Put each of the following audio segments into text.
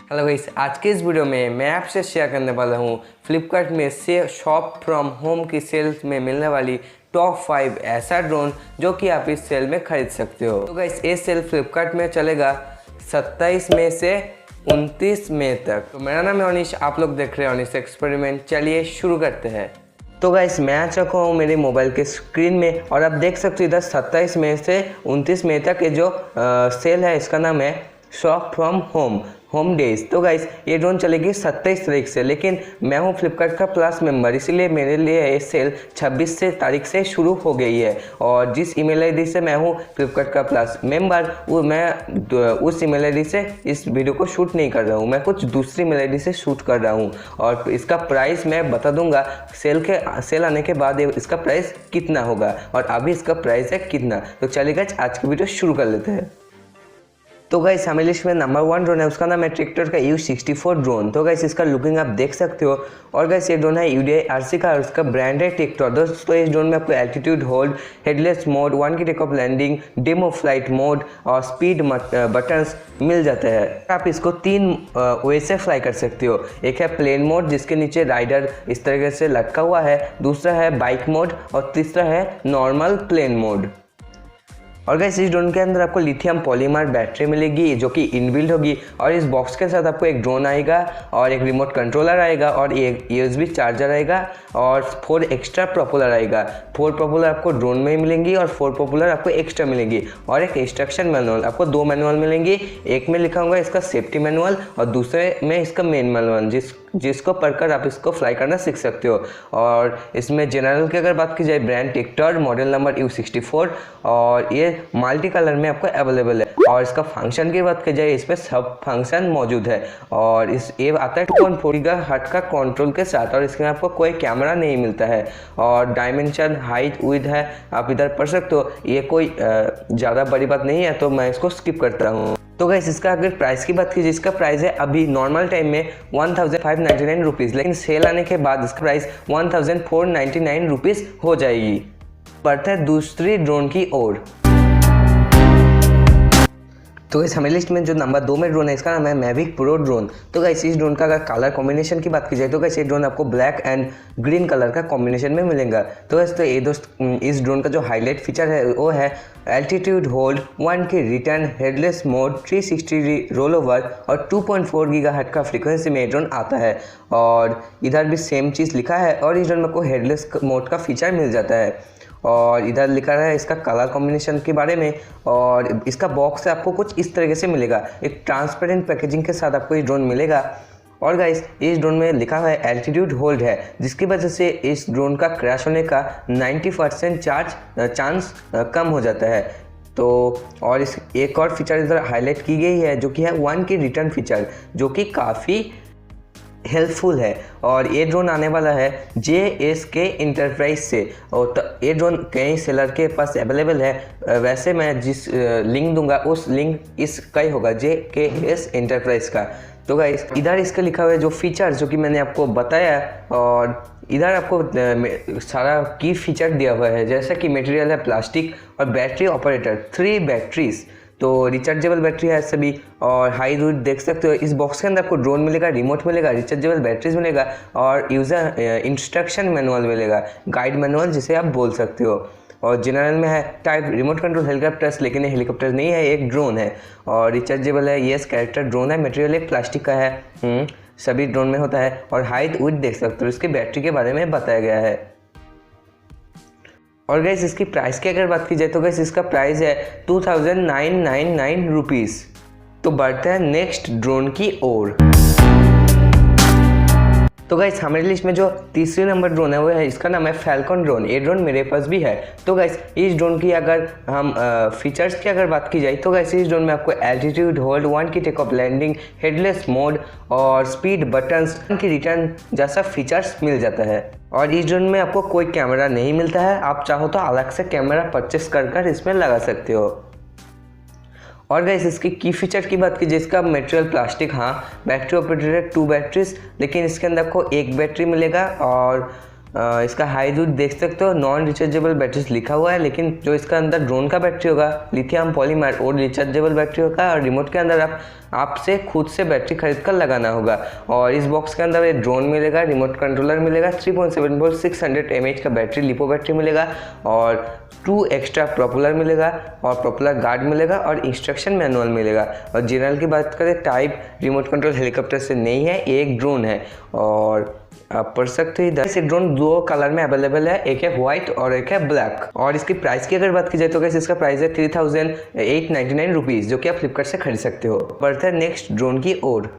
Hello guys, आज के इस वीडियो में मैं आपसे शेयर करने वाला हूँ फ्लिपकार्ट में से शॉप फ्रॉम होम की सेल्स में मिलने वाली टॉप 5 ऐसा ड्रोन जो कि आप इस सेल में खरीद सकते हो। तो गाइस ये सेल फ्लिपकार्ट में चलेगा 27 मई से 29 मई तक। तो मेरा नाम है अनिश, आप लोग देख रहे हैं अनिश एक्सपेरिमेंट। चलिए शुरू करते हैं। तो गाइस मैं आ चुका हूँ मेरे मोबाइल के स्क्रीन में और आप देख सकते हो इधर 27 मई से 29 मई तक ये जो सेल है इसका नाम है शॉप फ्रॉम होम डेज। तो गाइस ये ड्रोन चलेगी 27 तारीख से, लेकिन मैं हूँ फ्लिपकार्ट का प्लस मेंबर, इसीलिए मेरे लिए ये सेल 26 तारीख से शुरू हो गई है। और जिस ईमेल आईडी से मैं हूँ फ्लिपकार्ट का प्लस मेंबर, वो मैं उस ईमेल आईडी से इस वीडियो को शूट नहीं कर रहा हूँ, मैं कुछ दूसरी ईमेल आईडी से शूट कर रहा हूँ। और इसका प्राइस मैं बता दूंगा सेल आने के बाद इसका प्राइस कितना होगा और अभी इसका प्राइस है कितना। तो चलिए गाइस आज की वीडियो शुरू कर लेते हैं। तो गाइस हमारे लिस्ट में नंबर 1 ड्रोन है, उसका नाम है ट्रैक्टर का U64 ड्रोन। तो गाइस इसका लुकिंग आप देख सकते हो। और गाइस ये ड्रोन है UDI-RC का और उसका ब्रांड है ट्रैक्टर। दोस्तों इस ड्रोन में आपको एल्टीट्यूड होल्ड, हेडलेस मोड, 1 की take off landing, demo flight mode और स्पीड बटन्स मिल जाते हैं। आप इसको 3 वे से फ्लाई कर सकते हो। एक है प्लेन मोड जिसके नीचे राइडर इस तरीके से लटका हुआ है, दूसरा है बाइक मोड और तीसरा है नॉर्मल प्लेन मोड। और गाइस इस ड्रोन के अंदर आपको लिथियम पॉलीमर बैटरी मिलेगी जो कि इनबिल्ट होगी। और इस बॉक्स के साथ आपको एक ड्रोन आएगा और एक रिमोट कंट्रोलर आएगा और एक USB चार्जर आएगा और 4 एक्स्ट्रा प्रोपेलर आएगा। 4 प्रोपेलर आपको ड्रोन में ही मिलेंगी और 4 प्रोपेलर आपको एक्स्ट्रा मिलेंगी। और एक इंस्ट्रक्शन मैनुअल, आपको 2 मैनुअल मिलेंगी। एक में लिखा होगा इसका सेफ्टी मैनुअल और दूसरे में इसका मेन मैनुअल, जिसको पढ़कर आप इसको फ्लाई करना सीख सकते हो। और इसमें जनरल की अगर बात की जाए, brand tractor, model number U64 और ये मल्टी कलर में आपको अवेलेबल है। और इसका फंक्शन की बात की जाए, इसमें सब फंक्शन मौजूद है। और ये आता है 2.4 गीगाहर्ट्ज का कंट्रोल के साथ और इसमें आपको कोई कैमरा नहीं मिलता है। और डायमेंशन, हाइट, विड्थ है, आप इधर पढ़ सकते हो। ये कोई ज़्यादा बड़ी बात नहीं है तो मैं इसको स्किप करता हूँ। तो गाइस इसका अगर प्राइस की बात कीजिए, इसका प्राइस है अभी नॉर्मल टाइम में 1599 रुपीज़, लेकिन सेल आने के बाद इसका प्राइस 1499 रुपीज़ हो जाएगी। बढ़ते हैं दूसरी ड्रोन की ओर। तो इस हमारी लिस्ट में जो नंबर 2 में ड्रोन है इसका नाम है मैविक प्रो ड्रोन। तो गाइस इस ड्रोन का अगर कलर कॉम्बिनेशन की बात की जाए तो गाइस ये ड्रोन आपको ब्लैक एंड ग्रीन कलर का कॉम्बिनेशन में मिलेगा। तो इस ड्रोन का जो हाईलाइट फीचर है वो है एल्टीट्यूड होल्ड, 1 की return, headless mode, 360 roll over और 2.4 गीगाहर्ट्ज का फ्रीक्वेंसी में ये ड्रोन आता है। और इधर भी सेम चीज़ लिखा है और इस ड्रोन में आपको हेडलेस मोड का फीचर मिल जाता है। और इधर लिखा है इसका कलर कॉम्बिनेशन के बारे में। और इसका बॉक्स आपको कुछ इस तरीके से मिलेगा, एक ट्रांसपेरेंट पैकेजिंग के साथ आपको ये ड्रोन मिलेगा। और गाइस इस ड्रोन में लिखा हुआ है एल्टीट्यूड होल्ड है, जिसकी वजह से इस ड्रोन का क्रैश होने का 90% चांस कम हो जाता है। तो और इस एक और फीचर इधर हाईलाइट की गई है जो कि है 1 की रिटर्न फीचर, जो कि काफ़ी हेल्पफुल है। और ये ड्रोन आने वाला है JSK इंटरप्राइज से। और ये ड्रोन कई सेलर के पास अवेलेबल है। वैसे मैं जिस लिंक दूंगा उस लिंक इसका ही होगा, JKS इंटरप्राइज का। तो गाइस इधर इसका लिखा हुआ है जो फीचर जो कि मैंने आपको बताया, और इधर आपको सारा की फीचर दिया हुआ है, जैसा कि मटेरियल है प्लास्टिक और बैटरी ऑपरेटर 3 बैटरीज, तो रिचार्जेबल बैटरी है सभी। और हाई रूट देख सकते हो। इस बॉक्स के अंदर आपको ड्रोन मिलेगा, रिमोट मिलेगा, रिचार्जेबल बैटरीज मिलेगा और यूज़र इंस्ट्रक्शन मैनुअल मिलेगा, गाइड मैनुअल जिसे आप बोल सकते हो। और जनरल में है टाइप रिमोट कंट्रोल हेलीकॉप्टर्स, लेकिन ये हेलीकॉप्टर नहीं है, एक ड्रोन है। और रिचार्जेबल है, येस कैरेक्टर ड्रोन है, मटेरियल एक प्लास्टिक का है, सभी ड्रोन में होता है। और हाइट विड्थ देख सकते हो, इसकी बैटरी के बारे में बताया गया है। और गाइस इसकी प्राइस की अगर बात की जाए तो गाइस इसका प्राइस है 2999 रुपीज़। तो बढ़ते हैं नेक्स्ट ड्रोन की ओर। तो गाइस हमारी लिस्ट में जो तीसरे नंबर ड्रोन है वो है, इसका नाम है फैल्कन ड्रोन। ये ड्रोन मेरे पास भी है। तो गाइस इस ड्रोन की अगर हम फीचर्स की अगर बात की जाए तो गाइस इस ड्रोन में आपको एल्टीट्यूड होल्ड, 1 की take off landing, headless mode और स्पीड बटन्स की रिटर्न जैसा फीचर्स मिल जाता है। और इस ड्रोन में आपको कोई कैमरा नहीं मिलता है, आप चाहो तो अलग से कैमरा परचेस कर इसमें लगा सकते हो। और गाइस इसकी की फीचर की बात कीजिए, इसका मटेरियल प्लास्टिक, हाँ बैटरी ऑपरेटेड 2 बैटरीज, लेकिन इसके अंदर आपको 1 बैटरी मिलेगा। और इसका हाई दूध देख सकते हो, नॉन रिचार्जेबल बैटरीज लिखा हुआ है, लेकिन जो इसका अंदर ड्रोन का बैटरी होगा लिथियम पॉलीमर और रिचार्जेबल बैटरी होगा। और रिमोट के अंदर आप आपसे खुद से बैटरी खरीद कर लगाना होगा। और इस बॉक्स के अंदर एक ड्रोन मिलेगा, रिमोट कंट्रोलर मिलेगा, 3.7 वोल्ट 600 mAh का बैटरी लिपो बैटरी मिलेगा और 2 एक्स्ट्रा प्रोपेलर मिलेगा और प्रोपेलर गार्ड मिलेगा और इंस्ट्रक्शन मैनुअल मिलेगा। और जनरल की बात करें, टाइप रिमोट कंट्रोल हेलीकॉप्टर से नहीं है, ये एक ड्रोन है। और आप पढ़ सकते हो इधर, ये ड्रोन 2 कलर में अवेलेबल है, एक है व्हाइट और एक है ब्लैक। और इसकी प्राइस की अगर बात की जाए तो इसका प्राइस है 3899 रुपीज़, जो कि आप फ्लिपकार्ट से खरीद सकते हो। बढ़ते हैं नेक्स्ट ड्रोन की ओर।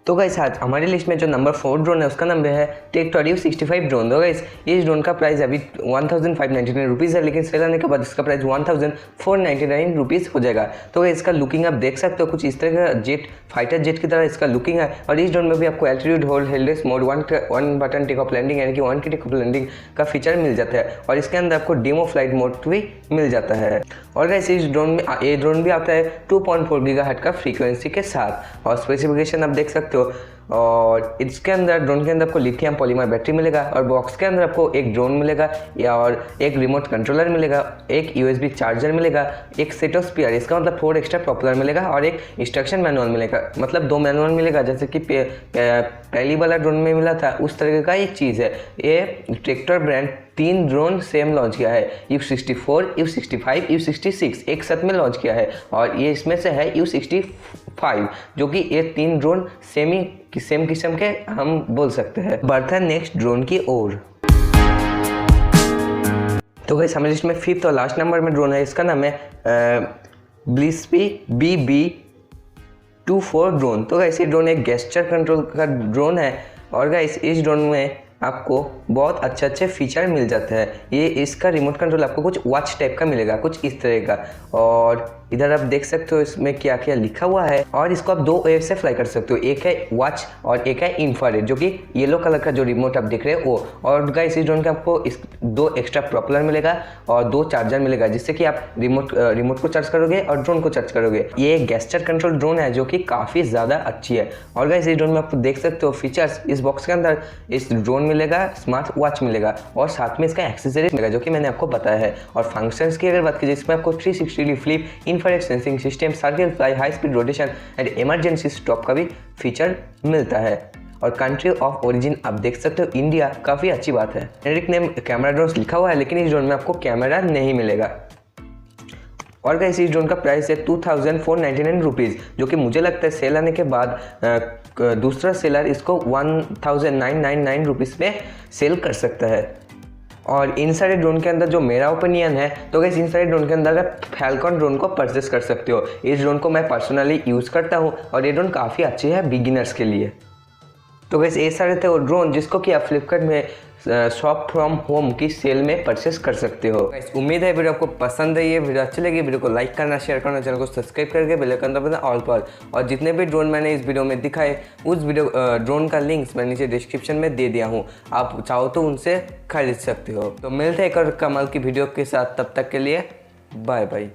तो गाइस आज हमारी लिस्ट में जो नंबर 4 ड्रोन है उसका नंबर है टेक्टोरियो 65 ड्रोन। तो गाइस इस ड्रोन का प्राइस अभी 1599 रुपीज़ है, लेकिन सेल आने के बाद इसका प्राइस 1499 रुपीज़ हो जाएगा। तो गाइस इसका लुकिंग आप देख सकते हो, कुछ इस तरह का जेट, फाइटर जेट की तरह इसका लुकिंग है। और इस ड्रोन में भी आपको एल्टीट्यूड होल्ड, हेल्डेस mode, one button take off landing यानी कि 1 की टेक ऑफ लैंडिंग का फीचर मिल जाता है। और इसके अंदर आपको डेमो फ्लाइट मोड भी मिल जाता है। और गाइस इस ड्रोन में ये ड्रोन भी आता है 2.4 गीगाहर्ट्ज का फ्रीक्वेंसी के साथ। और स्पेसिफिकेशन आप देख सकते हो। और इसके अंदर ड्रोन के अंदर आपको लिथियम पॉलीमर बैटरी मिलेगा और बॉक्स के अंदर आपको एक ड्रोन मिलेगा और एक रिमोट कंट्रोलर मिलेगा, एक USB चार्जर मिलेगा, एक सेट ऑफ स्पीयर, इसका मतलब 4 एक्स्ट्रा प्रोपेलर मिलेगा और एक इंस्ट्रक्शन मैनुअल मिलेगा, मतलब 2 मैनुअल मिलेगा, जैसे कि पहली वाला ड्रोन में मिला था उस तरह का एक चीज़ है। ये tractor brand 3 drone same launch किया है, U64, U65, U66 एक साथ में लॉन्च किया है। और ये इसमें से है U65, जो कि ये 3 ड्रोन सेम किस्म के हम बोल सकते हैं। बढ़ते हैं नेक्स्ट ड्रोन की ओर। तो गाइस हमारे लिस्ट में 5th और लास्ट नंबर में ड्रोन है, इसका नाम है ब्लिस्पी BB24 ड्रोन। तो गाइस ये ड्रोन एक गेस्चर कंट्रोल का ड्रोन है। और गाइस इस ड्रोन में आपको बहुत अच्छे फीचर मिल जाते हैं। ये इसका रिमोट कंट्रोल आपको कुछ वॉच टाइप का मिलेगा, कुछ इस तरह का। और इधर आप देख सकते हो इसमें क्या क्या लिखा हुआ है। और इसको आप 2 वे से फ्लाई कर सकते हो, एक है वॉच और एक है इंफ्रारेड, जो कि येलो कलर का जो रिमोट आप देख रहे हो वो। और गाइस इस ड्रोन का आपको 2 एक्स्ट्रा प्रोपेलर मिलेगा और 2 चार्जर मिलेगा, जिससे कि आप रिमोट को चार्ज करोगे और ड्रोन को चार्ज करोगे। ये एक गेस्चर कंट्रोल ड्रोन है जो कि काफ़ी ज़्यादा अच्छी है। और गाइस इस ड्रोन में आपको देख सकते हो फीचर्स, इस बॉक्स के अंदर इस ड्रोन मिलेगा, स्मार्ट वॉच मिलेगा और साथ में इसका एक्सेसरीज मिलेगा, जो कि मैंने आपको बताया है। और फंक्शंस की अगर बात की जाए, इसमें आपको 360 degree flip, infrared sensing system, circle fly, high speed rotation and emergency stop का भी फीचर मिलता है। और कंट्री ऑफ ओरिजिन आप देख सकते हो इंडिया, काफ़ी अच्छी बात है। जेनेरिक नेम कैमरा ड्रोन लिखा हुआ है, लेकिन इस ड्रोन में आपको कैमरा नहीं मिलेगा। और गाइस इस ड्रोन का प्राइस है 2499 रुपीज़, जो कि मुझे लगता है सेल आने के बाद दूसरा सेलर इसको 1999 रुपीज़ में सेल कर सकता है। और इन सारे ड्रोन के अंदर जो मेरा ओपिनियन है, तो गाइस इन सारे ड्रोन के अंदर आप फैल्कॉन ड्रोन को परचेस कर सकते हो। इस ड्रोन को मैं पर्सनली यूज़ करता हूँ और ये ड्रोन काफ़ी अच्छी है बिगिनर्स के लिए। तो गाइस ये सारे थे वो ड्रोन जिसको कि आप फ्लिपकार्ट में शॉप फ्रॉम होम की सेल में परचेस कर सकते हो। गाइस उम्मीद है वीडियो आपको पसंद है। ये वीडियो अच्छी लगी, वीडियो को लाइक करना, शेयर करना, चैनल को सब्सक्राइब करके बेल आइकन दबाना ऑल पर। और जितने भी ड्रोन मैंने इस वीडियो में दिखाए, उस ड्रोन का लिंक्स मैं नीचे डिस्क्रिप्शन में दे दिया हूँ, आप चाहो तो उनसे खरीद सकते हो। तो मिलते हैं एक और कमाल की वीडियो के साथ, तब तक के लिए बाय बाय।